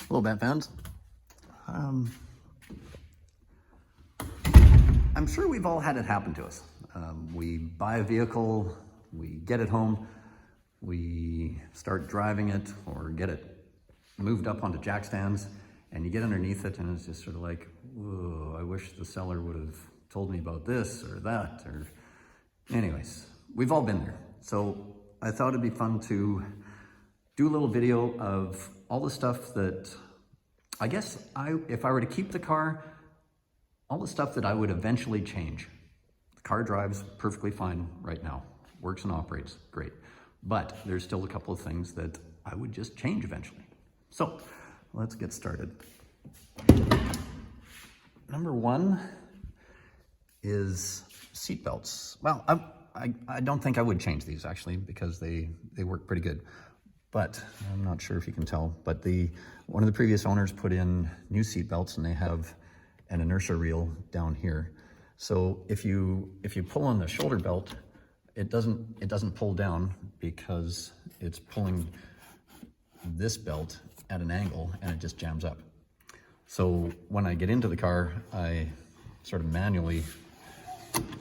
Hello, Bat fans. I'm sure we've all had it happen to us. We buy a vehicle, we get it home, we start driving it or get it moved up onto jack stands, and you get underneath it and it's just sort of like, whoa, I wish the seller would have told me about this or that. Or anyways, we've all been there. So I thought it'd be fun to do a little video of all the stuff that I guess if I were to keep the car, all the stuff that I would eventually change. The car drives perfectly fine right now, works and operates great, but there's still a couple of things that I would just change eventually. So let's get started. Number one is seat belts. Well, I don't think I would change these actually, because they work pretty good. But I'm not sure if you can tell, but one of the previous owners put in new seat belts, and they have an inertia reel down here. So if you pull on the shoulder belt, it doesn't pull down because it's pulling this belt at an angle and it just jams up. So when I get into the car, I sort of manually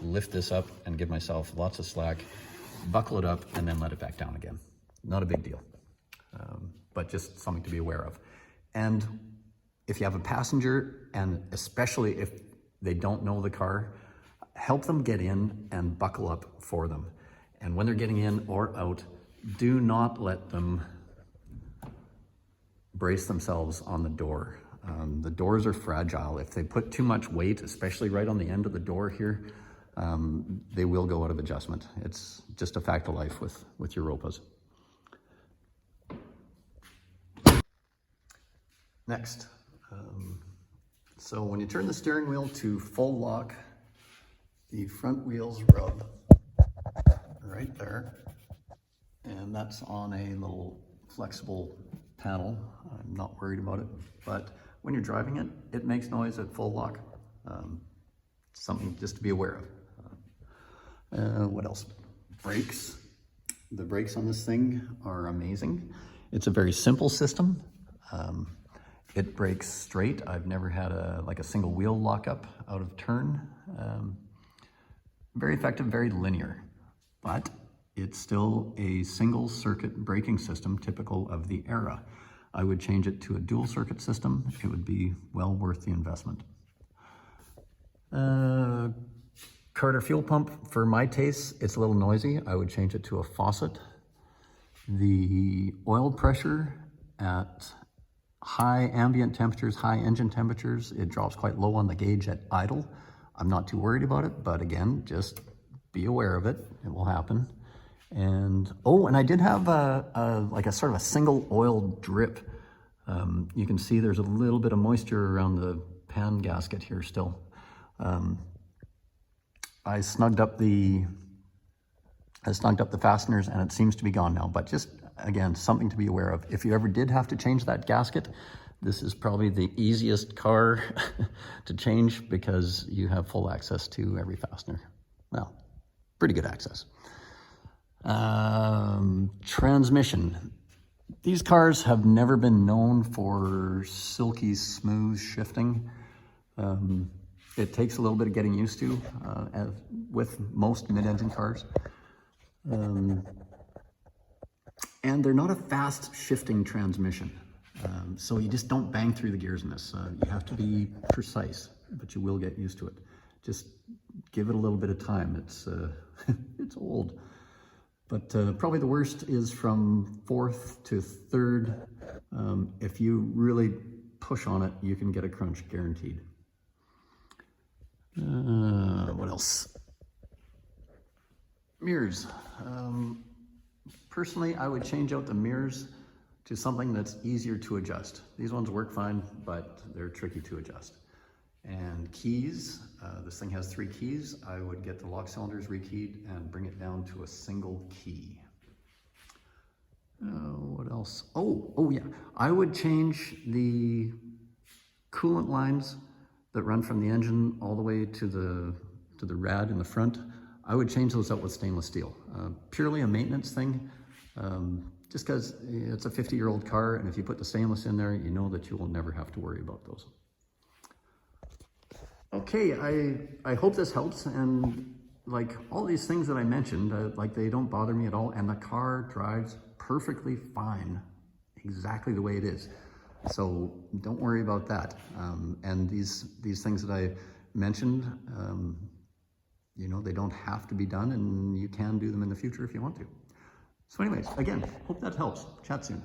lift this up and give myself lots of slack, buckle it up, and then let it back down again. Not a big deal, but just something to be aware of. And if you have a passenger, and especially if they don't know the car, help them get in and buckle up for them. And when they're getting in or out, do not let them brace themselves on the door. The doors are fragile. If they put too much weight, especially right on the end of the door here, they will go out of adjustment. It's just a fact of life with Europas. Next, so when you turn the steering wheel to full lock, the front wheels rub right there, and that's on a little flexible panel. I'm not worried about it, but when you're driving it, it makes noise at full lock. Something just to be aware of. What else? Brakes. The brakes on this thing are amazing. It's a very simple system. It brakes straight. I've never had a single wheel lockup out of turn. Very effective, very linear, but it's still a single circuit braking system typical of the era. I would change it to a dual circuit system. It would be well worth the investment. Carter fuel pump, for my taste, it's a little noisy. I would change it to a faucet. The oil pressure at high ambient temperatures, high engine temperatures, it drops quite low on the gauge at idle. I'm not too worried about it, but again, just be aware of it. It will happen. And I did have a sort of a single oil drip. You can see there's a little bit of moisture around the pan gasket here still. I snugged up the fasteners and it seems to be gone now, but just again, something to be aware of. If you ever did have to change that gasket, this is probably the easiest car to change because you have full access to every fastener. Well, pretty good access. Transmission. These cars have never been known for silky smooth shifting. It takes a little bit of getting used to, as with most mid-engine cars. And they're not a fast shifting transmission. So you just don't bang through the gears in this. You have to be precise, but you will get used to it. Just give it a little bit of time. It's it's old. But probably the worst is from fourth to third. If you really push on it, you can get a crunch guaranteed. What else? Mirrors. Personally, I would change out the mirrors to something that's easier to adjust. These ones work fine, but they're tricky to adjust. And keys, this thing has 3 keys. I would get the lock cylinders rekeyed and bring it down to a single key. What else? Oh yeah, I would change the coolant lines that run from the engine all the way to the rad in the front. I would change those out with stainless steel. Purely a maintenance thing. just because it's a 50-year-old car, and if you put the stainless in there, you know that you will never have to worry about those. Okay, I hope this helps, and like all these things that I mentioned, like they don't bother me at all, and the car drives perfectly fine, exactly the way it is. So don't worry about that. And these things that I mentioned, you know, they don't have to be done, and you can do them in the future if you want to. So anyways, again, hope that helps. Chat soon.